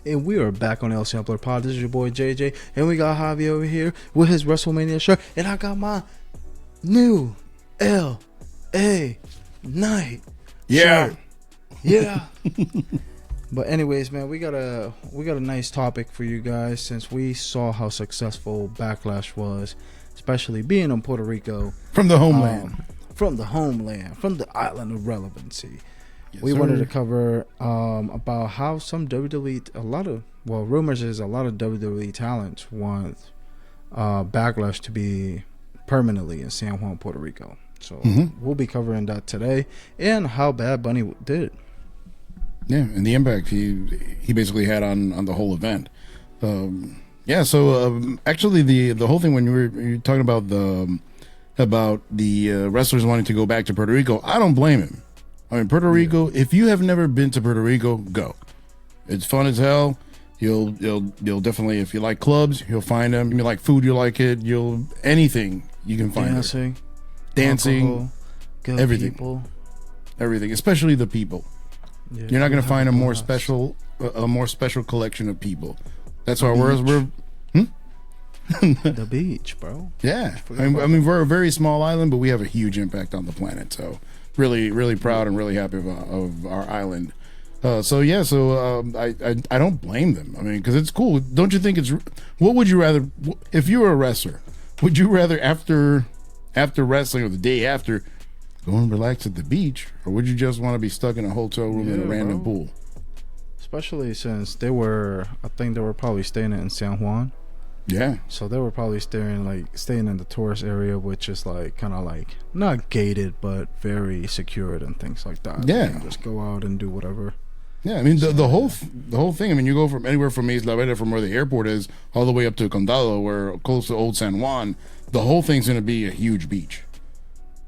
And we are back on El Sampler Pod. This is your boy JJ, and we got Javi over here with his WrestleMania shirt, and I got my new LA Knight shirt. Yeah. But anyways, man, we got a nice topic for you guys, since we saw how successful Backlash was, especially being in Puerto Rico, from the homeland, from the island of relevancy. Yes, we sir. wanted to cover about how some WWE, rumors is a lot of WWE talents want Backlash to be permanently in San Juan, Puerto Rico. So we'll be covering that today, and how Bad Bunny did. Yeah, and the impact he basically had on the whole event. Actually, the whole thing when you were talking about the wrestlers wanting to go back to Puerto Rico, I don't blame him. I mean, Puerto Rico. If you have never been to Puerto Rico, go. It's fun as hell. You'll definitely, if you like clubs, you'll find them. If you like food, you'll like it. Anything you can find. Dancing, alcohol, good everything, people. everything. Especially the people. Yeah, you're not going to find a more special collection of people. That's why we're the beach, bro. Yeah, I mean, we're a very small island, but we have a huge impact on the planet. So really, really proud and really happy of our island. I don't blame them. I mean, because it's cool. Don't you think it's? What would you rather? If you were a wrestler, would you rather after wrestling or the day after go and relax at the beach, or would you just want to be stuck in a hotel room in a random pool? Especially since I think they were probably staying in San Juan. Yeah. So they were probably staying in the tourist area, which is kind of not gated, but very secured and things like that. Yeah. Just go out and do whatever. Yeah, I mean the whole thing. I mean, you go from anywhere from Isla Verde, from where the airport is, all the way up to Condado, where close to Old San Juan. The whole thing's going to be a huge beach,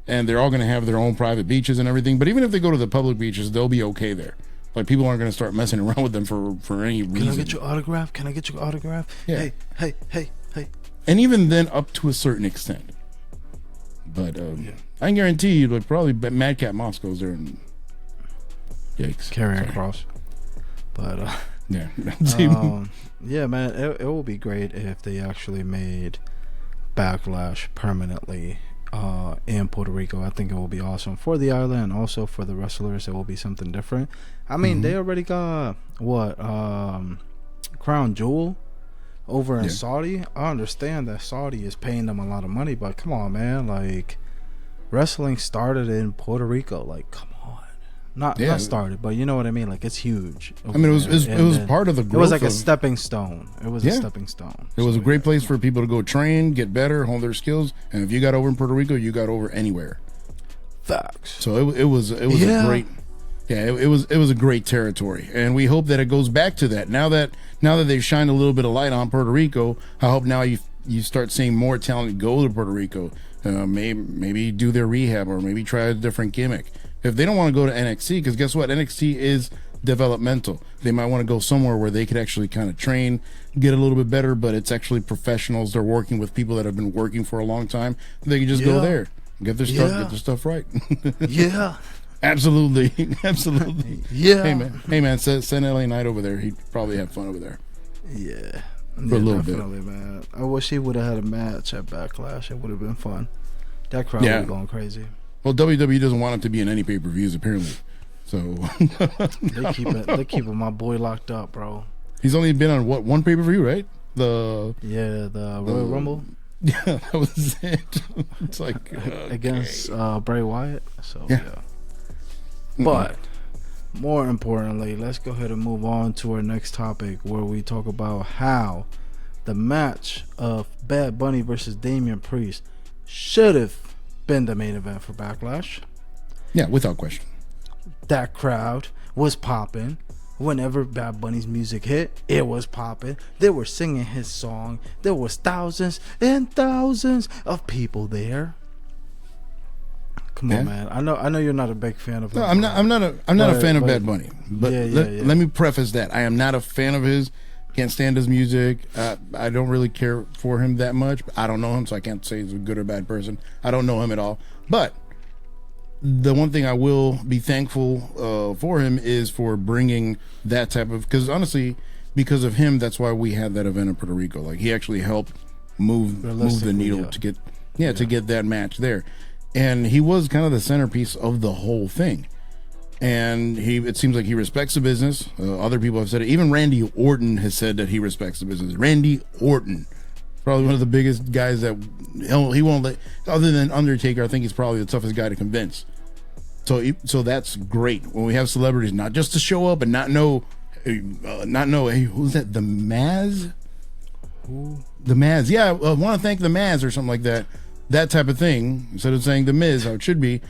and they're all going to have their own private beaches and everything. But even if they go to the public beaches, they'll be okay there. Like, people aren't going to start messing around with them for any reason. Can I get your autograph? Yeah. Hey. And even then, up to a certain extent. But I can guarantee you, probably Madcap Moss goes there and yikes, carrying across. But yeah, yeah, man, it will be great if they actually made Backlash permanently in Puerto Rico. I think it will be awesome for the island, and also for the wrestlers. It will be something different. I mean, they already got Crown Jewel over in Saudi. I understand that Saudi is paying them a lot of money, but come on, man, wrestling started in Puerto Rico. Come on, not started, but you know what I mean. It's huge. I mean, it was part of the growth. It was like a stepping stone. It was a stepping stone. It was a great place for people to go train, get better, hone their skills. And if you got over in Puerto Rico, you got over anywhere. Facts. So it was a great. Yeah, it was a great territory, and we hope that it goes back to that. Now that they've shined a little bit of light on Puerto Rico, I hope now you start seeing more talent go to Puerto Rico. Maybe do their rehab, or maybe try a different gimmick. If they don't want to go to NXT, because guess what, NXT is developmental. They might want to go somewhere where they could actually kind of train, get a little bit better, but it's actually professionals. They're working with people that have been working for a long time. They can just go there, get their stuff right. Yeah. Absolutely. Yeah. Hey man, send LA Knight over there. He'd probably have fun over there. Yeah. For a little bit. Man. I wish he would have had a match at Backlash. It would have been fun. That crowd would be going crazy. Well, WWE doesn't want him to be in any pay-per-views, apparently. So they keeping my boy locked up, bro. He's only been on one pay-per-view, right? The Royal Rumble. Yeah, that was it. It's against Bray Wyatt. So yeah. But more importantly, let's go ahead and move on to our next topic, where we talk about how the match of Bad Bunny versus Damian Priest should have been the main event for Backlash. Yeah, without question. That crowd was popping. Whenever Bad Bunny's music hit, it was popping. They were singing his song. There was thousands and thousands of people there. Come on, man. I know you're not a big fan of him. No, I'm not a fan of Bad Bunny. But let me preface that. I am not a fan of his. Can't stand his music. I don't really care for him that much. I don't know him, so I can't say he's a good or bad person. I don't know him at all. But the one thing I will be thankful for him is for bringing that type of, because honestly, because of him, that's why we had that event in Puerto Rico. Like, he actually helped move the needle to get to get that match there, and he was kind of the centerpiece of the whole thing. And it seems like he respects the business. Other people have said it. Even Randy Orton has said that he respects the business. Randy Orton, probably one of the biggest guys that he won't let, other than Undertaker. I think he's probably the toughest guy to convince. So that's great when we have celebrities not just to show up and not know, hey, who's that? The Maz. Who? The Maz. Yeah, I want to thank the Maz or something like that. That type of thing. Instead of saying the Miz, how it should be.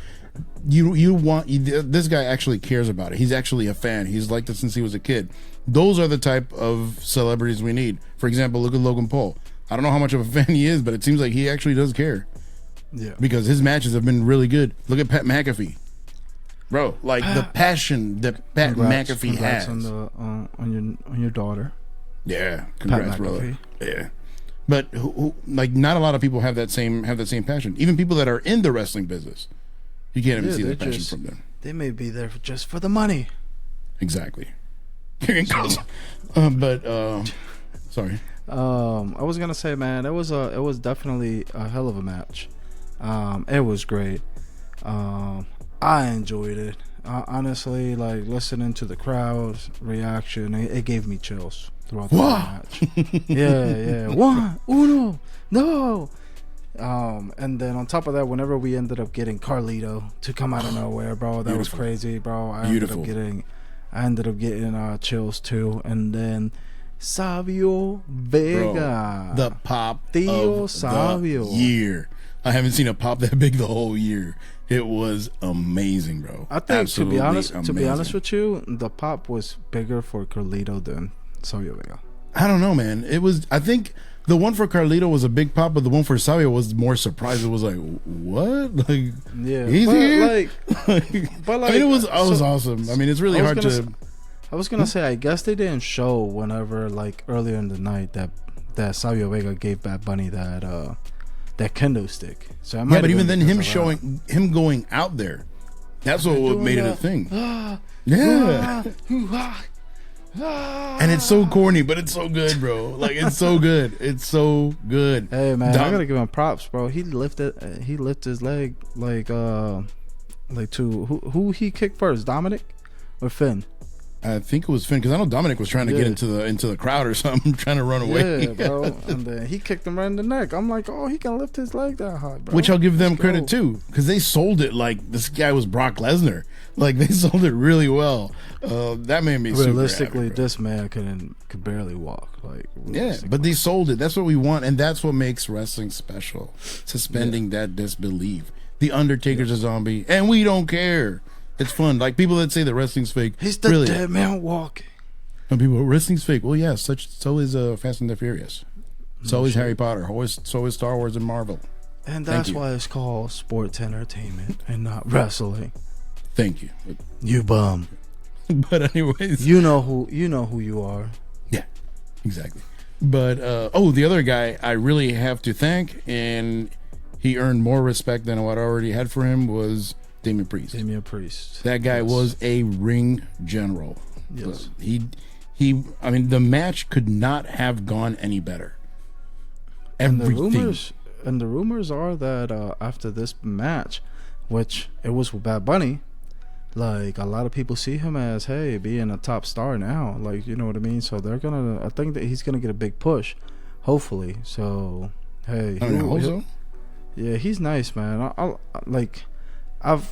This guy actually cares about it. He's actually a fan. He's liked it since he was a kid. Those are the type of celebrities we need. For example, look at Logan Paul. I don't know how much of a fan he is, but it seems like he actually does care. Yeah. Because his matches have been really good. Look at Pat McAfee. Bro, like the passion that Pat McAfee has. On your daughter. Yeah, congrats, brother. McAfee. Yeah. But like not a lot of people have that same passion. Even people that are in the wrestling business. You can't even see that passion from them. They may be there just for the money. Exactly. Sorry. I was gonna say, man, it was definitely a hell of a match. It was great. I enjoyed it. Honestly, like listening to the crowd's reaction, it gave me chills throughout the match. Yeah. One, uno, no. And then on top of that, whenever we ended up getting Carlito to come out of nowhere, bro, that was crazy, bro. I ended up getting chills too. And then Savio Vega, bro, the pop Tío of Savio. the year. I haven't seen a pop that big the whole year. It was amazing, bro. I think absolutely to be honest with you, the pop was bigger for Carlito than Savio Vega. I don't know, man. It was. I think the one for Carlito was a big pop, but the one for Savio was more surprised. It was like, what? Like, yeah, he's here. But like, I mean, it was awesome. I mean, it's really hard to. I was gonna say, I guess they didn't show whenever, like earlier in the night, that Savio Vega gave Bad Bunny that kendo stick. So I but even then, him going out there, that's what made it a thing. Yeah. And it's so corny, but it's so good, bro. Like, it's so good. It's so good. Hey, man, I gotta give him props, bro. He lifted his leg like to who he kicked first, Dominic or Finn? I think it was Finn, because I know Dominic was trying to get into the crowd or something, trying to run away. Yeah, bro. And then he kicked him right in the neck. I'm like, oh, he can lift his leg that high, bro. Which I'll give them credit too, because they sold it like this guy was Brock Lesnar. Like, they sold it really well. That made me realistically, super happy, this man could barely walk. Like, yeah, but they sold it. That's what we want, and that's what makes wrestling special. Suspending that disbelief. The Undertaker's a zombie, and we don't care. It's fun. Like, people that say that wrestling's fake. He's the dead man walking. And people, wrestling's fake. Well, yeah, so is Fast and the Furious. So is Harry Potter. So is Star Wars and Marvel. And that's why it's called sports entertainment and not wrestling. Thank you. You bum. But anyways, you know who you are. Yeah, exactly. But the other guy I really have to thank, and he earned more respect than what I already had for him, was Damian Priest. That guy was a ring general. Yes. I mean, the match could not have gone any better. Everything. And the rumors are that after this match, which it was with Bad Bunny, like, a lot of people see him as, hey, being a top star now. Like, you know what I mean? So I think that he's gonna get a big push, hopefully. So, hey, yeah, he's nice, man. How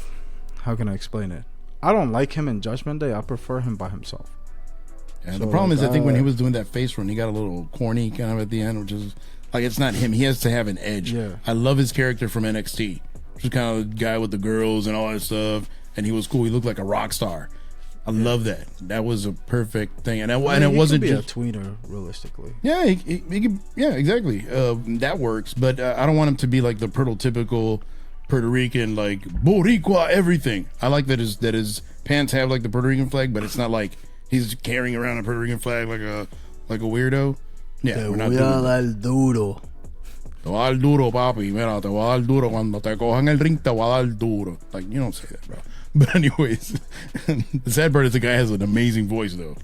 can I explain it? I don't like him in Judgment Day. I prefer him by himself. Yeah, so the problem is, I think when he was doing that face run, he got a little corny kind of at the end, which is like, it's not him. He has to have an edge. Yeah. I love his character from NXT, which is kind of the guy with the girls and all that stuff, and he was cool. He looked like a rock star. I love that. That was a perfect thing, and it wasn't just a tweener, realistically. Yeah, he could, yeah, exactly. That works, but I don't want him to be like the prototypical Puerto Rican, like Boricua everything. I like that his pants have like the Puerto Rican flag, but it's not like he's carrying around a Puerto Rican flag like a weirdo. Yeah, we're not doing that. Duro. Te voy a dar duro, papi. Mira, te voy a dar duro. Cuando te cojan el ring, te voy a dar duro. Like, you don't say that, bro. But anyways, the sad part is the guy has an amazing voice, though.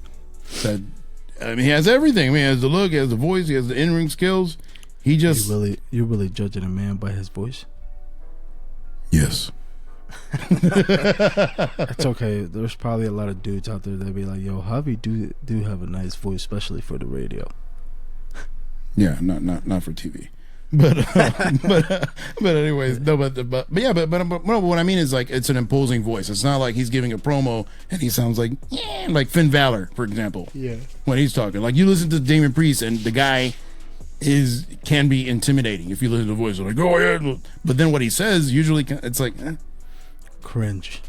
That I mean, he has everything. I mean, he has the look, he has the voice, he has the in-ring skills. He just you really judging a man by his voice? Yes. It's okay. There's probably a lot of dudes out there that be like, "Yo, Javi do have a nice voice, especially for the radio." Yeah, not for TV. But anyways, no, but what I mean is like it's an imposing voice. It's not like he's giving a promo and he sounds like Finn Balor, for example. Yeah. When he's talking, like you listen to Damian Priest and the guy can be intimidating if you listen to the voice. Like, oh yeah, but then what he says usually it's like cringe.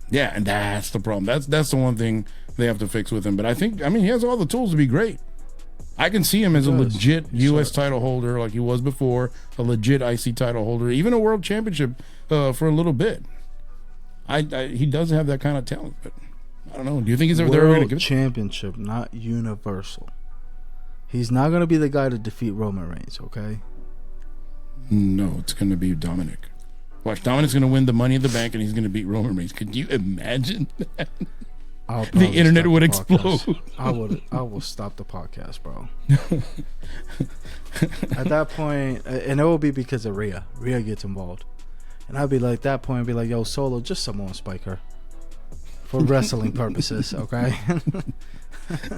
Yeah, and that's the problem. That's the one thing they have to fix with him. But I mean he has all the tools to be great. I can see him as a legit U.S. title holder like he was before, a legit IC title holder, even a world championship for a little bit. He does have that kind of talent, but I don't know. Do you think they're going to give it? Championship, not universal. He's not going to be the guy to defeat Roman Reigns, okay? No, it's going to be Dominic. Watch, Dominic's going to win the Money in the Bank, and he's going to beat Roman Reigns. Could you imagine that? The internet would explode. I will stop the podcast, bro. At that point, and it will be because of Rhea. Rhea gets involved. And I'd be like, that point, I'd be like, yo, Solo, just someone spike her. For wrestling purposes, okay?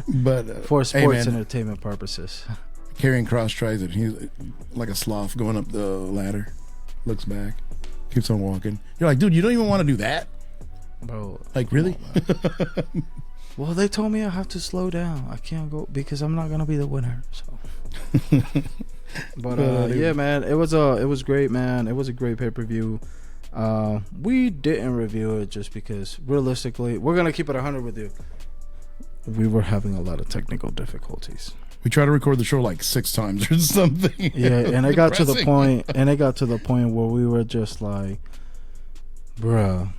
But for sports entertainment purposes. Karrion Kross tries it. He's like a sloth going up the ladder. Looks back. Keeps on walking. You're like, dude, you don't even want to do that? Bro, like really? Well, they told me I have to slow down. I can't go because I'm not gonna be the winner. So, but yeah, man, it was great, man. It was a great pay-per-view. We didn't review it just because realistically, we're gonna keep it 100 with you. We were having a lot of technical difficulties. We tried to record the show like 6 times or something. Yeah, and it got to the point, where we were just like, bruh,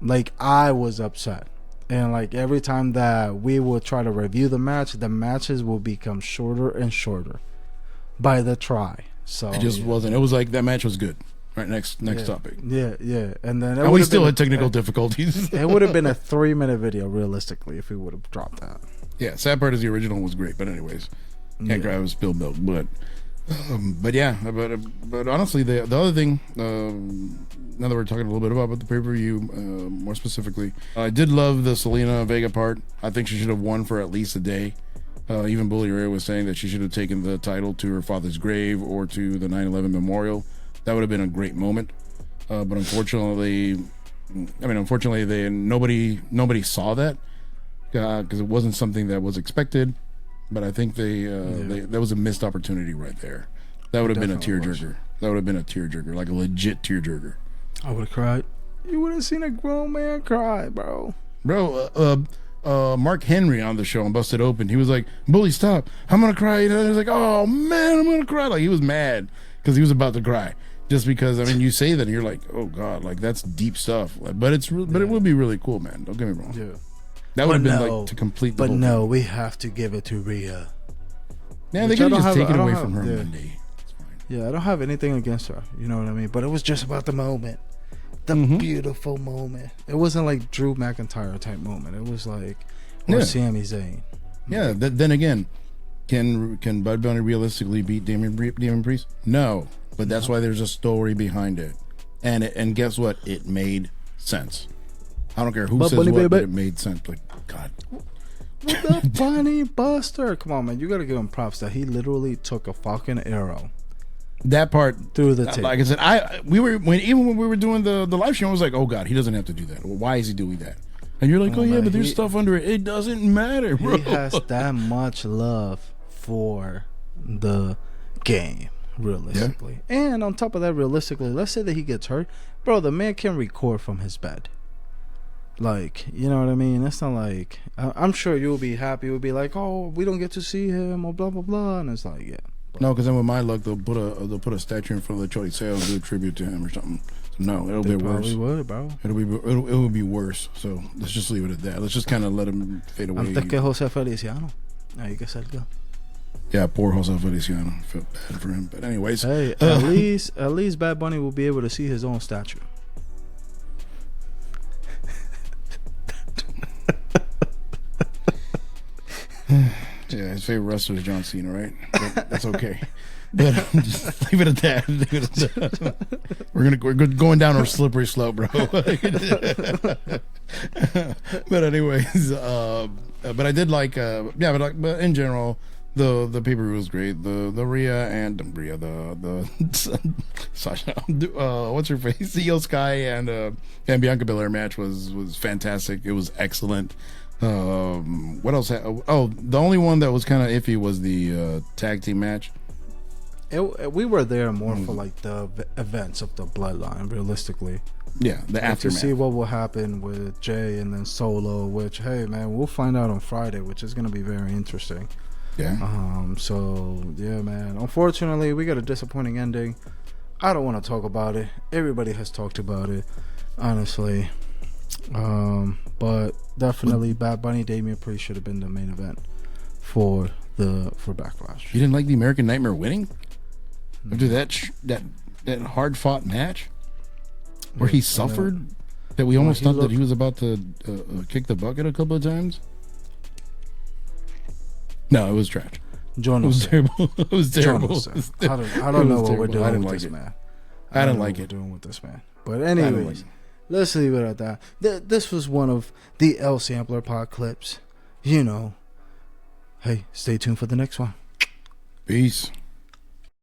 like I was upset, and like every time that we would try to review the matches will become shorter and shorter by the try. So it just wasn't. It was like that match was good. Right, next topic. Yeah, and then and we still had technical difficulties. It would have been a 3-minute video realistically if we would have dropped that. Yeah, sad part is the original was great, but anyways, can't cry with spilled milk. But yeah, but honestly, the other thing, now that we're talking a little bit about the pay-per-view, more specifically, I did love the Zelina Vega part. I think she should have won for at least a day. Even Bully Ray was saying that she should have taken the title to her father's grave or to the 9/11 memorial. That would have been a great moment. But unfortunately, nobody saw that because it wasn't something that was expected. But I think that was a missed opportunity right there. That would have been a tearjerker. That would have been a tearjerker, like a legit tearjerker. I would have cried. You would have seen a grown man cry, bro. Bro, Mark Henry on the show on Busted Open, he was like, "Bully, stop! I'm gonna cry." You know, he was like, "Oh man, I'm gonna cry!" Like he was mad because he was about to cry. Just because, I mean, you say that and you're like, oh God, like that's deep stuff. But it would be really cool, man. Don't get me wrong. Yeah. That would have been like to complete the whole thing. We have to give it to Rhea. Yeah, they could have just taken it away from her Monday. It's fine. Yeah, I don't have anything against her. You know what I mean? But it was just about the moment. The beautiful moment. It wasn't like Drew McIntyre type moment. It was like Sami Zayn. Yeah, then again, can Bud Bunny realistically beat Damian Priest? No. But that's why there's a story behind it. And guess what? It made sense. I don't care who says what, but it made sense. Like, God. The Bunny Buster. Come on, man. You got to give him props that he literally took a fucking arrow. That part. Through the tape. Like I said, even when we were doing the live show, I was like, oh, God, he doesn't have to do that. Well, why is he doing that? And you're like, but there's stuff under it. It doesn't matter, bro. He has that much love for the game. Realistically, and on top of that, realistically, let's say that he gets hurt, bro. The man can record from his bed. Like, you know what I mean? It's not like I'm sure you'll be happy. You'll be like, oh, we don't get to see him, or blah blah blah, and it's like, yeah. No, because then with my luck, they'll put a statue in front of the Choliseo and do a tribute to him or something. So no, it'll be worse. Would, bro. It will be worse. So let's just leave it at that. Let's just kind of let him fade away. Antes que Jose Feliciano, ahí que salga. Yeah, poor Jose Feliciano. I felt bad for him. But anyways. Hey, at least Bad Bunny will be able to see his own statue. Yeah, his favorite wrestler is John Cena, right? But that's okay. But just leave it at that. Leave it at that. We're going down a slippery slope, bro. But anyways, but I did like, but in general, the pay-per-view was great. The Rhea, the Sasha, what's her face, Io Sky and Bianca Belair match was fantastic. It was excellent. What else? The only one that was kind of iffy was the tag team match. We were there more for like the events of the bloodline, realistically. Yeah, the aftermath. To see what will happen with Jay and then Solo, which, hey man, we'll find out on Friday, which is going to be very interesting. Yeah. So yeah, man. Unfortunately, we got a disappointing ending. I don't want to talk about it. Everybody has talked about it, honestly. But definitely, Bad Bunny, Damian Priest should have been the main event for Backlash. You didn't like the American Nightmare winning after that hard fought match where he suffered, that we almost thought that he was about to kick the bucket a couple of times. No, it was trash. It was terrible. It was terrible. I don't know what we're doing with this man. I didn't like it. Doing with this man. But anyways, let's leave it at that. This was one of the L Sampler Pod clips. You know. Hey, stay tuned for the next one. Peace.